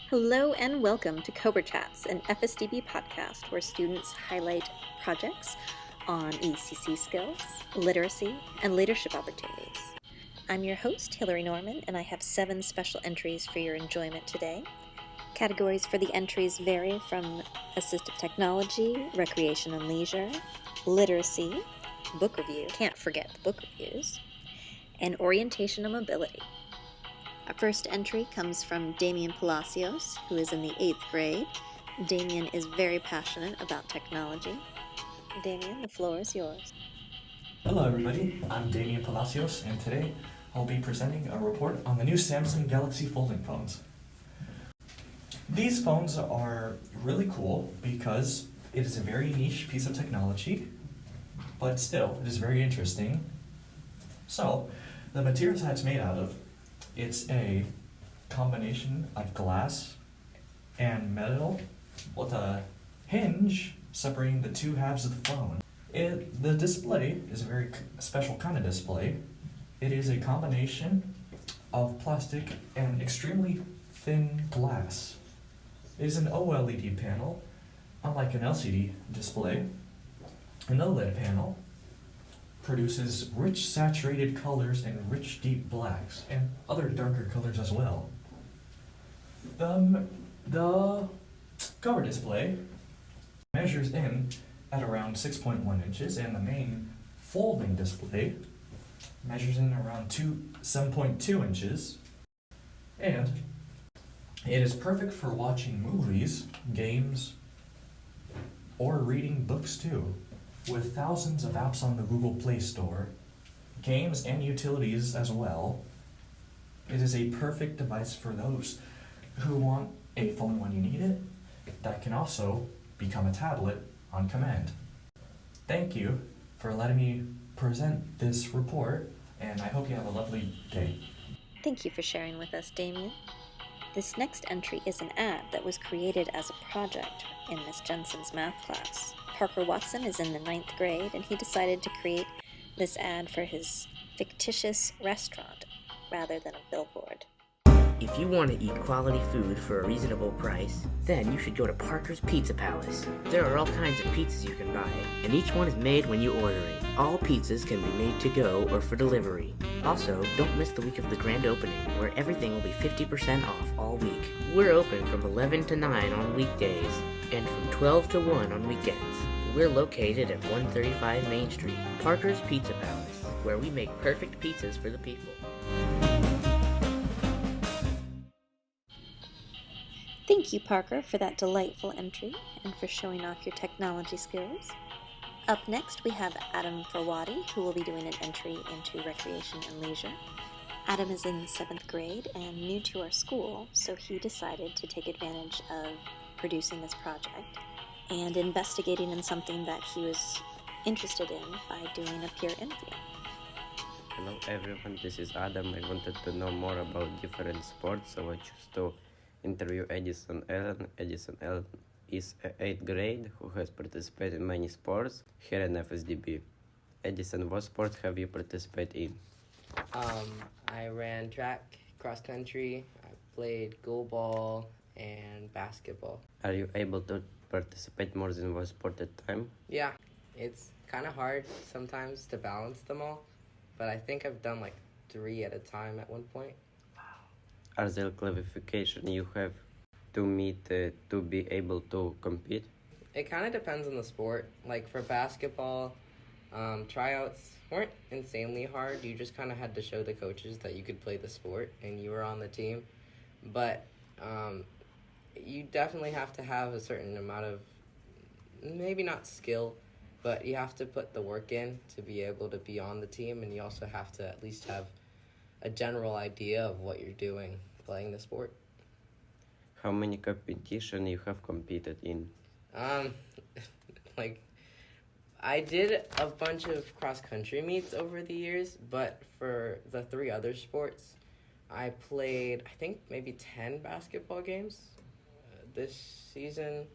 Hello and welcome to Cobra Chats, an FSDB podcast where students highlight projects on ECC skills, literacy, and leadership opportunities. I'm your host, Hillary Norman, and I have 7 special entries for your enjoyment today. Categories for the entries vary from assistive technology, recreation and leisure, literacy, book review, can't forget the book reviews, and orientation and mobility. Our first entry comes from Damian Palacios, who is in the 8th grade. Damian is very passionate about technology. Damian, the floor is yours. Hello everybody, I'm Damian Palacios, and today I'll be presenting a report on the new Samsung Galaxy folding phones. These phones are really cool because it is a very niche piece of technology, but still, it is very interesting. So, the materials that it's made out of, it's a combination of glass and metal with a hinge separating the two halves of the phone. The display is a very special kind of display. It is a combination of plastic and extremely thin glass. It is an OLED panel, unlike an LCD display. An OLED panel produces rich saturated colors and rich deep blacks, and other darker colors as well. The cover display measures in at around 6.1 inches, and the main folding display measures in around 7.2 inches, and it is perfect for watching movies, games, or reading books too. With thousands of apps on the Google Play Store, games and utilities as well, it is a perfect device for those who want a phone when you need it that can also become a tablet on command. Thank you for letting me present this report, and I hope you have a lovely day. Thank you for sharing with us, Damian. This next entry is an ad that was created as a project in Miss Jensen's math class. Parker Watson is in the 9th grade, and he decided to create this ad for his fictitious restaurant rather than a billboard. If you want to eat quality food for a reasonable price, then you should go to Parker's Pizza Palace. There are all kinds of pizzas you can buy, and each one is made when you order it. All pizzas can be made to go or for delivery. Also, don't miss the week of the grand opening, where everything will be 50% off all week. We're open from 11 to 9 on weekdays, and from 12 to 1 on weekends. We're located at 135 Main Street, Parker's Pizza Palace, where we make perfect pizzas for the people. Thank you, Parker, for that delightful entry and for showing off your technology skills. Up next, we have Adam Farwati, who will be doing an entry into recreation and leisure. Adam is in the 7th grade and new to our school, so he decided to take advantage of producing this project and investigating in something that he was interested in by doing a peer interview. Hello everyone, this is Adam. I wanted to know more about different sports, so I choose to interview Addison Allen. Addison Allen is a 8th grade who has participated in many sports here in FSDB. Addison, what sports have you participated in? I ran track, cross country, I played goalball and basketball. Are you able to participate more than one sport at a time? Yeah, it's kind of hard sometimes to balance them all, but I think I've done like 3 at a time at one point. Are there qualifications you have to meet to be able to compete? It kind of depends on the sport. Like for basketball, tryouts weren't insanely hard. You just kind of had to show the coaches that you could play the sport and you were on the team. But you definitely have to have a certain amount of, maybe not skill, but you have to put the work in to be able to be on the team, and you also have to at least have a general idea of what you're doing playing the sport. How many competitions you have competed in? Like, I did a bunch of cross-country meets over the years, but for the 3 other sports, I played, I think, maybe 10 basketball games this season.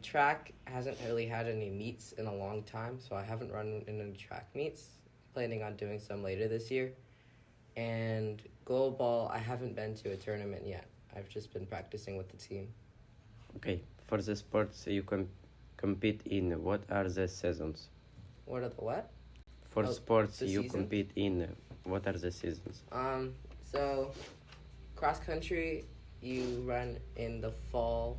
Track hasn't really had any meets in a long time, so I haven't run in any track meets. Planning on doing some later this year. And goalball, I haven't been to a tournament yet. I've just been practicing with the team. Okay, for the sports you compete in, what are the seasons? What are the what? For sports the you seasons? compete in, what are the seasons? So cross country you run in the fall.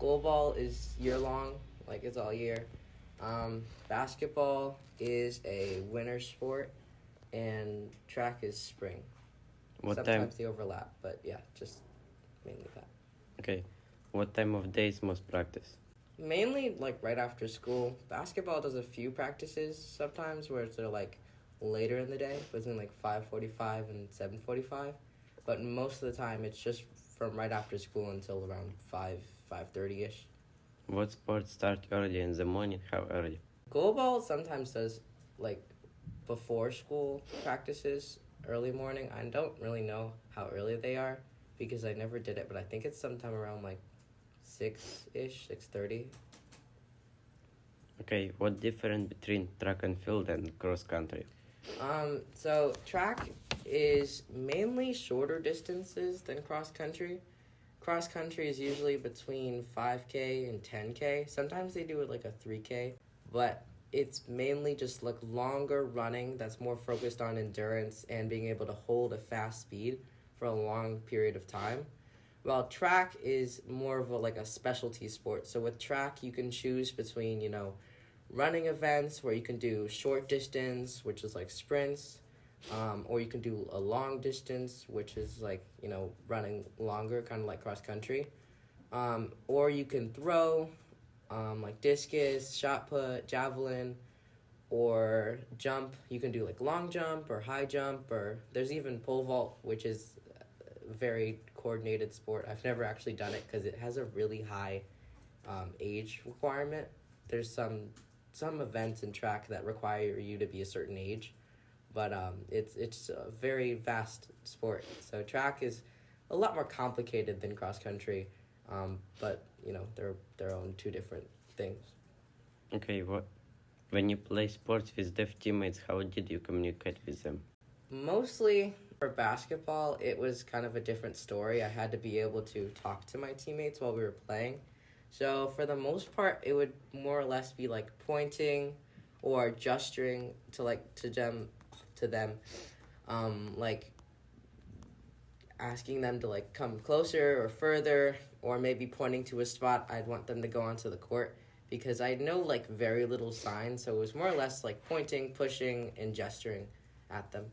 Goalball is year long, like it's all year. Basketball is a winter sport, and track is spring. Sometimes they overlap, but yeah, just mainly that. Okay, what time of day is most practice? Mainly like right after school. Basketball does a few practices sometimes where they're like later in the day, between like 5:45 and 7:45. But most of the time it's just from right after school until around 5:30ish. What sports start early in the morning? How early? Goalball sometimes does like before school practices, early morning. I don't really know how early they are because I never did it, but I think it's sometime around like 6-ish, 6:30. Okay, what difference between track and field and cross country? So track is mainly shorter distances than cross country. Cross country is usually between 5K and 10K. Sometimes they do it like a 3K, but it's mainly just like longer running that's more focused on endurance and being able to hold a fast speed for a long period of time. While track is more of a specialty sport. So with track, you can choose between, running events where you can do short distance, which is like sprints, or you can do a long distance, which is like, running longer, kind of like cross country. Or you can throw, like discus, shot put, javelin, or jump. You can do like long jump or high jump, or there's even pole vault, which is a very coordinated sport. I've never actually done it because it has a really high age requirement. There's some events in track that require you to be a certain age, but it's a very vast sport. So track is a lot more complicated than cross country, but they're their own two different things. Okay, when you play sports with deaf teammates, how did you communicate with them? Mostly for basketball, it was kind of a different story. I had to be able to talk to my teammates while we were playing. So for the most part, it would more or less be like pointing or gesturing to them, like asking them to like come closer or further, or maybe pointing to a spot I'd want them to go onto the court, because I know like very little signs, so it was more or less like pointing, pushing, and gesturing at them.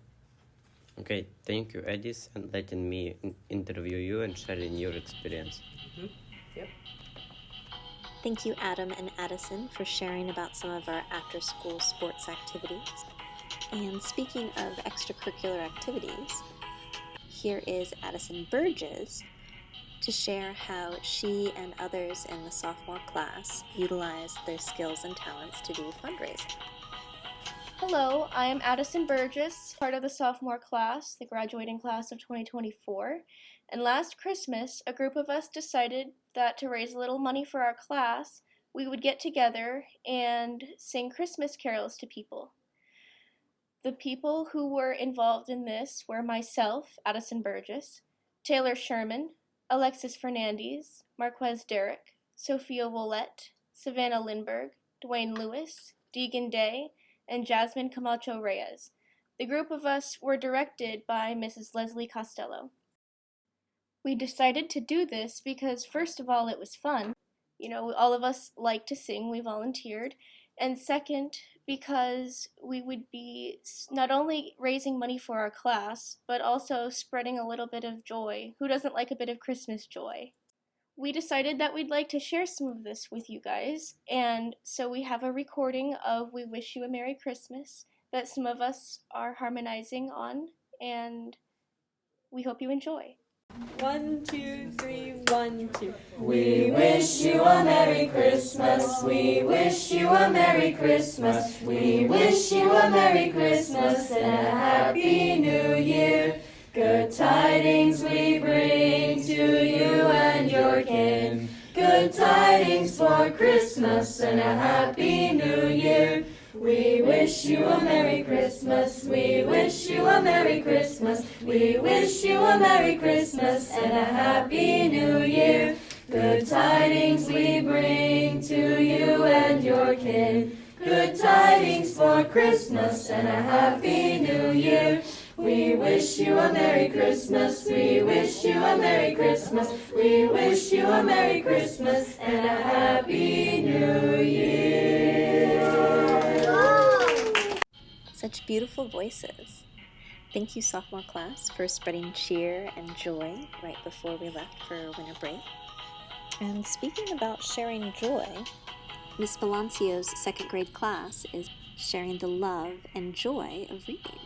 Okay, thank you, Addis, and letting me interview you and sharing your experience. Mm-hmm. Yep. Thank you, Adam and Addison, for sharing about some of our after-school sports activities. And speaking of extracurricular activities, here is Addison Burgess to share how she and others in the sophomore class utilized their skills and talents to do fundraising. Hello, I am Addison Burgess, part of the sophomore class, the graduating class of 2024. And last Christmas, a group of us decided that to raise a little money for our class, we would get together and sing Christmas carols to people. The people who were involved in this were myself, Addison Burgess, Taylor Sherman, Alexis Fernandez, Marquez Derrick, Sophia Willette, Savannah Lindbergh, Dwayne Lewis, Deegan Day, and Jasmine Camacho Reyes. The group of us were directed by Mrs. Leslie Costello. We decided to do this because, first of all, it was fun. All of us like to sing, we volunteered. And second, because we would be not only raising money for our class, but also spreading a little bit of joy. Who doesn't like a bit of Christmas joy? We decided that we'd like to share some of this with you guys, and so we have a recording of We Wish You a Merry Christmas that some of us are harmonizing on, and we hope you enjoy. 1, 2, 3, 1, 2. We wish you a Merry Christmas. We wish you a Merry Christmas. We wish you a Merry Christmas and a Happy New Year. Good tidings we bring to you and your kin. Good tidings for Christmas and a Happy New Year. We wish you a Merry Christmas. We wish you a Merry Merry Christmas. We wish you a Merry Christmas and a Happy New Year. Good tidings we bring to you and your kin. Good tidings for Christmas and a Happy New Year. We wish you a Merry Christmas. We wish you a Merry Christmas. We wish you a Merry Christmas and a Happy New Year. Such beautiful voices. Thank you, sophomore class, for spreading cheer and joy right before we left for winter break. And speaking about sharing joy, Miss Palacios' second grade class is sharing the love and joy of reading.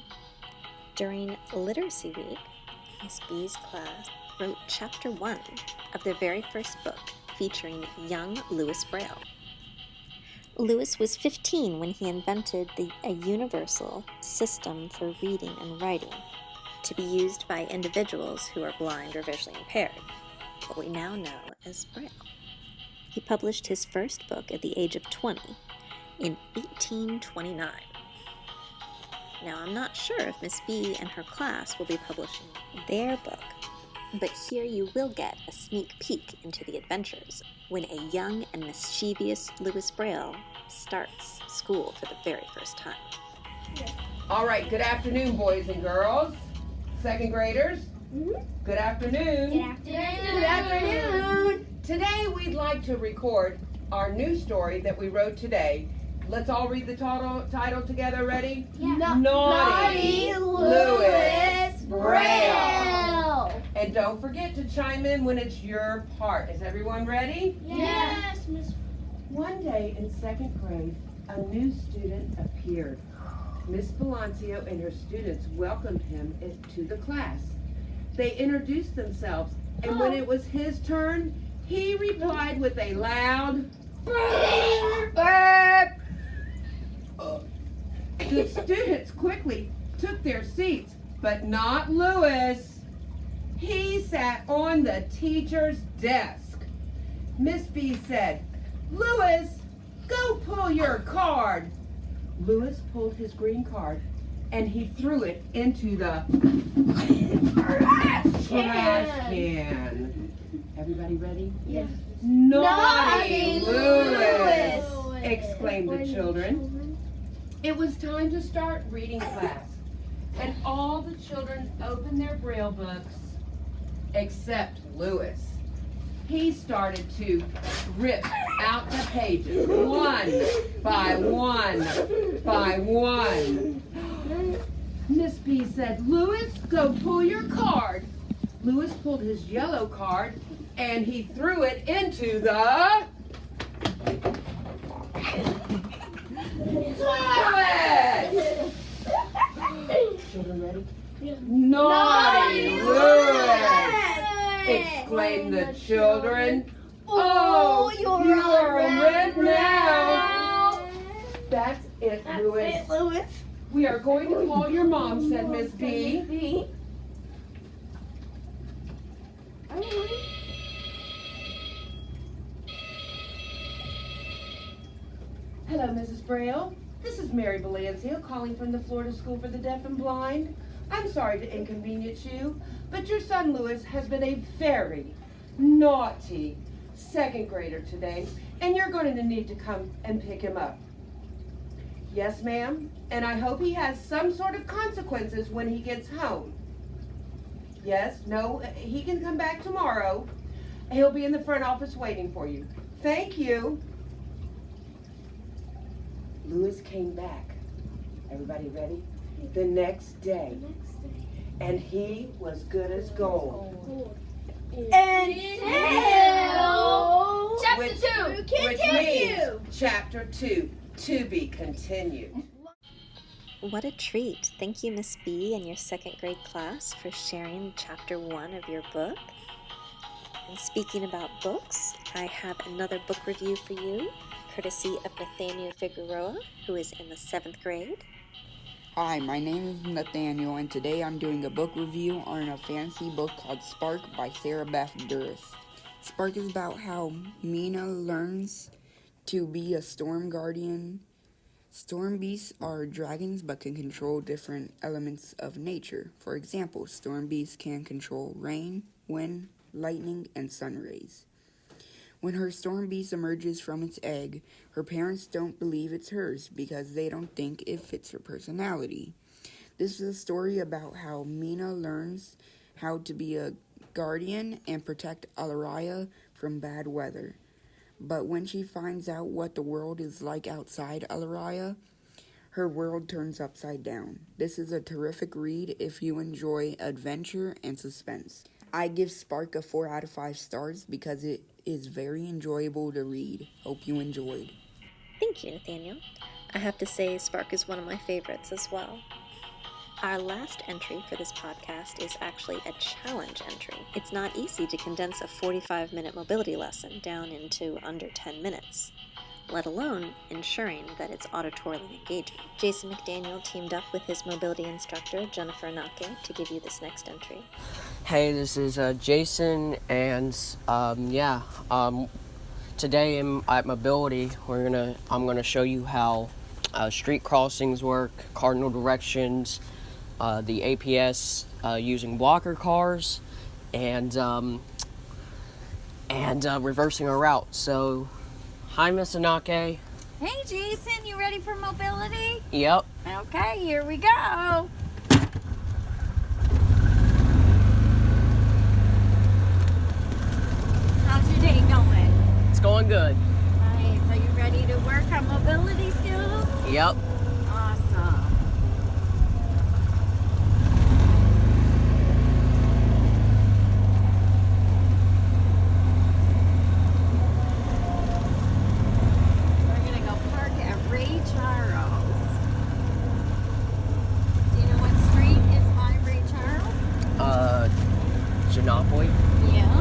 During Literacy Week, Miss B's class wrote Chapter 1 of their very first book featuring young Louis Braille. Louis was 15 when he invented a universal system for reading and writing to be used by individuals who are blind or visually impaired, what we now know as Braille. He published his first book at the age of 20 in 1829. Now, I'm not sure if Miss B and her class will be publishing their book, but here you will get a sneak peek into the adventures when a young and mischievous Louis Braille starts school for the very first time. All right, good afternoon, boys and girls. Second graders, good afternoon. Good afternoon. Today we'd like to record our new story that we wrote today. Let's all read the title together. Ready? Yeah. Naughty Louis Braille. And don't forget to chime in when it's your part. Is everyone ready? Yes, Miss. One day in second grade, a new student appeared. Miss Palacio and her students welcomed him to the class. They introduced themselves, and when it was his turn, he replied with a loud burp. The students quickly took their seats, but not Louis. He sat on the teacher's desk. Miss B said, "Louis, go pull your card." Louis pulled his green card and he threw it into the trash can. Everybody ready? Yes. Naughty Louis! Exclaimed the children. It was time to start reading class, and all the children opened their Braille books except Louis. He started to rip out the pages one by one by one. Miss B said, "Louis, go pull your card." Louis pulled his yellow card and he threw it into the toilet. Children ready? Yeah. Naughty Louis! Exclaimed the children. "Oh, you're a red now." That's it, Louis. We are going to call your mom, said Miss B. Hello, Mrs. Braille. This is Mary Palacio calling from the Florida School for the Deaf and Blind. I'm sorry to inconvenience you, but your son Louis has been a very naughty second grader today, and you're going to need to come and pick him up. Yes, ma'am, and I hope he has some sort of consequences when he gets home. Yes, no, he can come back tomorrow. He'll be in the front office waiting for you. Thank you. Louis came back. Everybody ready? The next day. And he was good as gold. Until Chapter 2 Which means Chapter 2, to be continued. What a treat. Thank you, Miss B and your second grade class for sharing Chapter 1 of your book. And speaking about books, I have another book review for you, courtesy of Nathaniel Figueroa, who is in the 7th grade. Hi, my name is Nathaniel, and today I'm doing a book review on a fantasy book called Spark by Sarah Beth Durst. Spark is about how Mina learns to be a storm guardian Storm beasts are dragons but can control different elements of nature. For example, storm beasts can control rain, wind, lightning, and sun rays. When her storm beast emerges from its egg, her parents don't believe it's hers because they don't think it fits her personality. This is a story about how Mina learns how to be a guardian and protect Alaraya from bad weather. But when she finds out what the world is like outside Alaraya, her world turns upside down. This is a terrific read if you enjoy adventure and suspense. I give Spark a 4 out of 5 stars because it is very enjoyable to read. Hope you enjoyed. Thank you, Nathaniel. I have to say Spark is one of my favorites as well. Our last entry for this podcast is actually a challenge entry. It's not easy to condense a 45-minute mobility lesson down into under 10 minutes, let alone ensuring that it's auditorily engaging. Jason McDaniel teamed up with his mobility instructor, Jennifer Nake, to give you this next entry. Hey, this is Jason, and today at Mobility, I'm gonna show you how street crossings work, cardinal directions, the APS using blocker cars, and reversing a route. So, hi, Miss Anake. Hey, Jason, you ready for mobility? Yep. Okay, here we go. How's your day going? It's going good. Nice. Are you ready to work on mobility skills? Yep. Awesome. We're going to go park at Ray Charles. Do you know what street is by Ray Charles? Genopoly. Yeah.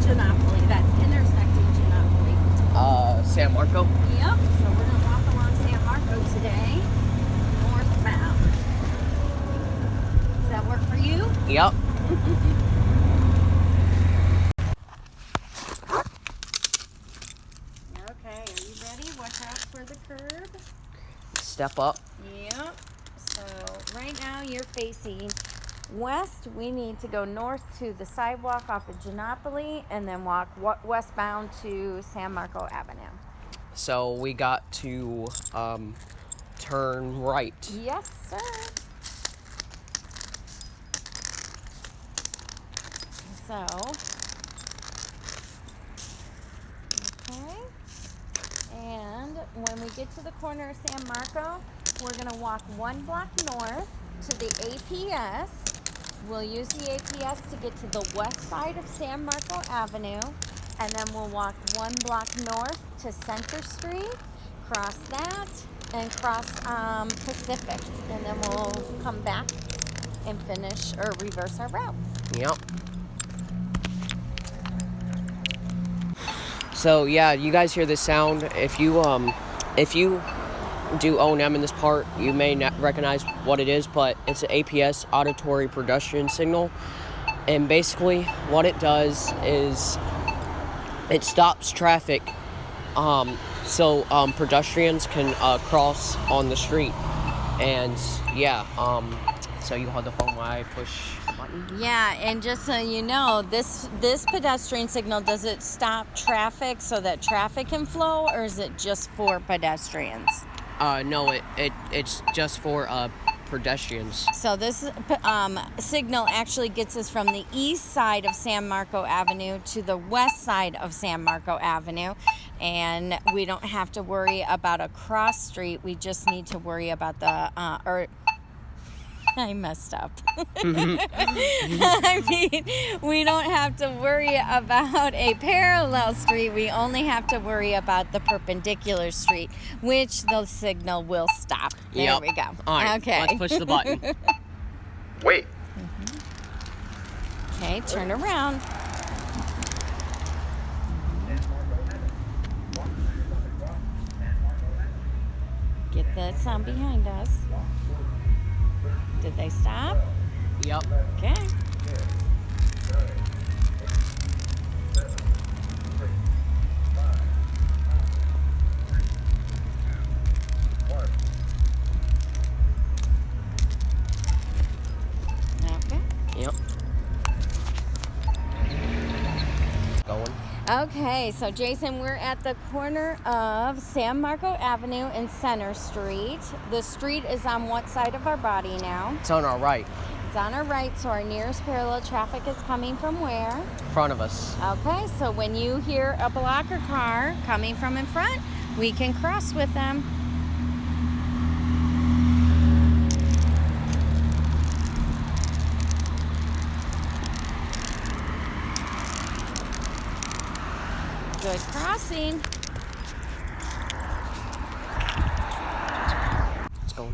Genopoly, that's intersecting Genopoly. San Marco? Yep, so we're going to walk along San Marco today, northbound. Does that work for you? Yep. Okay, are you ready? Watch out for the curb. Step up. Yep, so right now you're facing west. We need to go north to the sidewalk off of Genopoly and then walk westbound to San Marco Avenue. So we got to turn right. Yes, sir. So, okay. And when we get to the corner of San Marco, we're going to walk 1 block north to the APS. We'll use the APS to get to the west side of San Marco Avenue, and then we'll walk 1 block north to Center Street, cross that, and cross Pacific, and then we'll come back and finish or reverse our route. Yep. So yeah, you guys hear this sound. If you do O&M in this part, you may not recognize what it is, but it's an APS, auditory pedestrian signal, and basically what it does is it stops traffic so pedestrians can cross on the street. And yeah, so you hold the phone while I push the button. Yeah, and just so you know, this pedestrian signal, does it stop traffic so that traffic can flow, or is it just for pedestrians? No, it's just for pedestrians. So this signal actually gets us from the east side of San Marco Avenue to the west side of San Marco Avenue, and we don't have to worry about a cross street. We just need to worry about the I messed up. I mean, we don't have to worry about a parallel street. We only have to worry about the perpendicular street, which the signal will stop. There we go. All right, okay. let's push the button. Wait. Okay, turn around. Get that sound behind us. Did they stop? Yep. Okay. Okay, so Jason, we're at the corner of San Marco Avenue and Center Street. The street is on what side of our body now? It's on our right. It's on our right, so our nearest parallel traffic is coming from where? In front of us. Okay, so when you hear a blocker car coming from in front, we can cross with them. Good crossing. Let's go.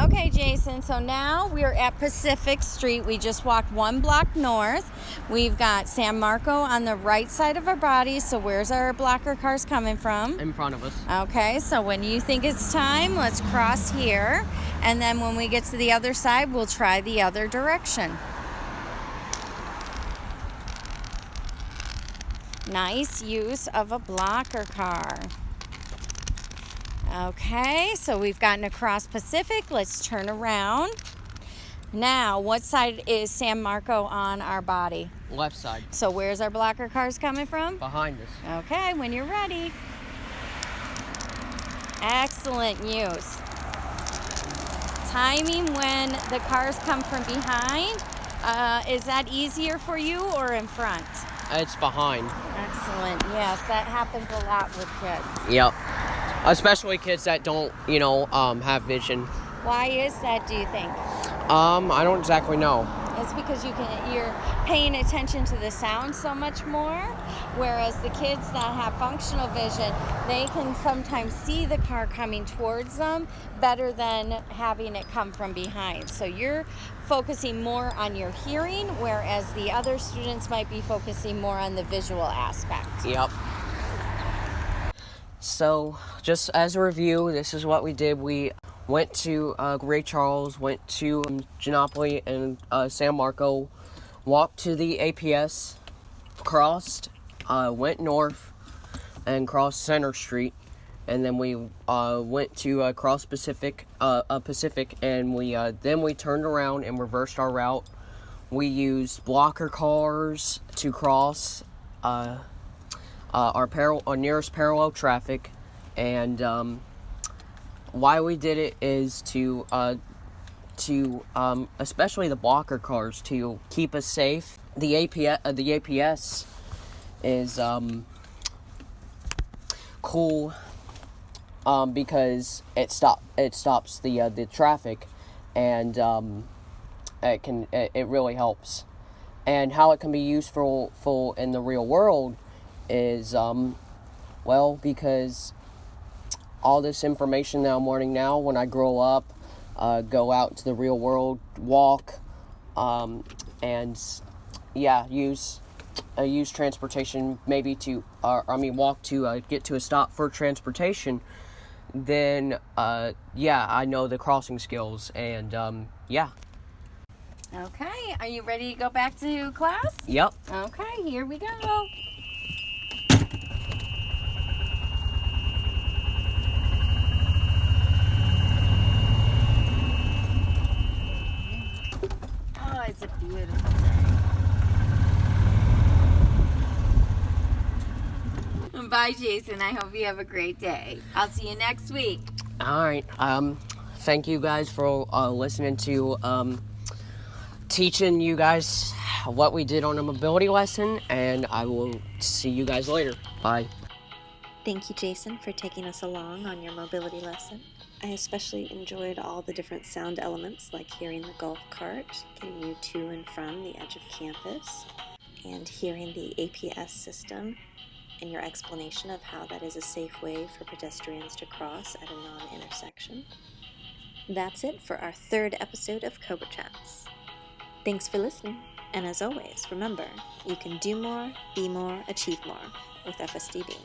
Okay, Jason, so now we're at Pacific Street. We just walked 1 block north. We've got San Marco on the right side of our body. So where's our blocker cars coming from? In front of us. Okay, so when you think it's time, let's cross here. And then when we get to the other side, we'll try the other direction. Nice use of a blocker car. Okay, so we've gotten across Pacific. Let's turn around. Now, what side is San Marco on our body? Left side. So where's our blocker cars coming from? Behind us. Okay, when you're ready. Excellent use. Timing when the cars come from behind. Is that easier for you or in front? It's behind. Excellent. Yes, that happens a lot with kids. Yep. Especially kids that don't, have vision. Why is that, do you think? I don't exactly know. It's because you're paying attention to the sound so much more, whereas the kids that have functional vision, they can sometimes see the car coming towards them better than having it come from behind. So you're focusing more on your hearing, whereas the other students might be focusing more on the visual aspect. Yep. So, just as a review, this is what we did. We went to Ray Charles, went to Genopoli and San Marco, walked to the APS, crossed, went north, and crossed Center Street, and then we went to cross Pacific, and then we turned around and reversed our route. We used blocker cars to cross our nearest parallel traffic, and why we did it is to especially the blocker cars, to keep us safe. The APS is cool because it stops the traffic, and it really helps. And how it can be useful in the real world is because all this information that I'm learning now, when I grow up, go out into the real world, walk, and use transportation, maybe walk to get to a stop for transportation, then I know the crossing skills, and Okay, are you ready to go back to class? Yep. Okay, here we go. Oh, it's a beautiful day. Bye, Jason. I hope you have a great day. I'll see you next week. All right. Thank you guys for listening to teaching you guys what we did on a mobility lesson, and I will see you guys later. Bye. Thank you, Jason, for taking us along on your mobility lesson. I especially enjoyed all the different sound elements, like hearing the golf cart, getting you to and from the edge of campus, and hearing the APS system, and your explanation of how that is a safe way for pedestrians to cross at a non-intersection. That's it for our 3rd episode of Cobra Chats. Thanks for listening, and as always, remember, you can do more, be more, achieve more with FSDB.